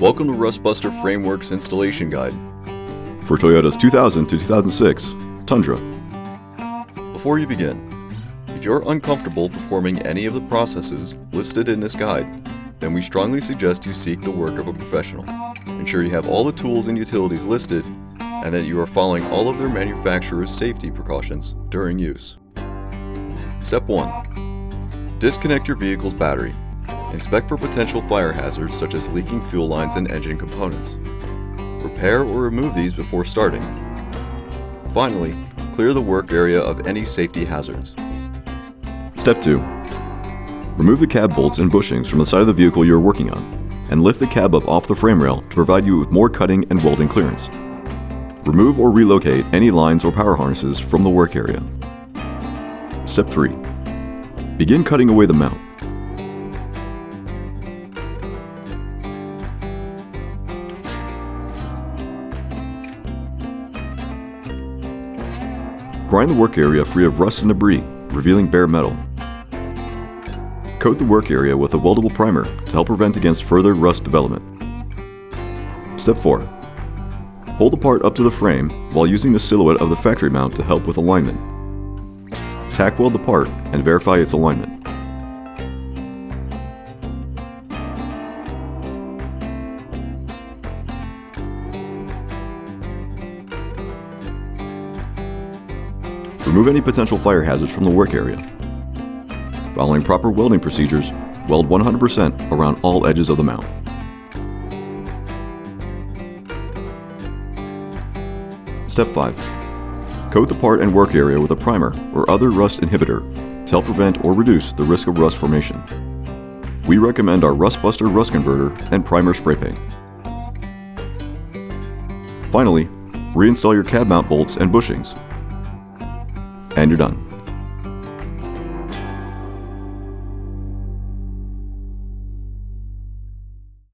Welcome to Rustbuster Frameworks Installation Guide for Toyota's 2000 to 2006 Tundra. Before you begin, if you're uncomfortable performing any of the processes listed in this guide, then we strongly suggest you seek the work of a professional. Ensure you have all the tools and utilities listed and that you are following all of their manufacturer's safety precautions during use. Step 1. Disconnect your vehicle's battery. Inspect for potential fire hazards such as leaking fuel lines and engine components. Repair or remove these before starting. Finally, clear the work area of any safety hazards. Step 2. Remove the cab bolts and bushings from the side of the vehicle you are working on, and lift the cab up off the frame rail to provide you with more cutting and welding clearance. Remove or relocate any lines or power harnesses from the work area. Step 3. Begin cutting away the mount. Grind the work area free of rust and debris, revealing bare metal. Coat the work area with a weldable primer to help prevent against further rust development. Step 4. Hold the part up to the frame while using the silhouette of the factory mount to help with alignment. Tack weld the part and verify its alignment. Remove any potential fire hazards from the work area. Following proper welding procedures, weld 100% around all edges of the mount. Step 5. Coat the part and work area with a primer or other rust inhibitor to help prevent or reduce the risk of rust formation. We recommend our Rustbuster Rust Converter and Primer Spray Paint. Finally, reinstall your cab mount bolts and bushings. And you're done.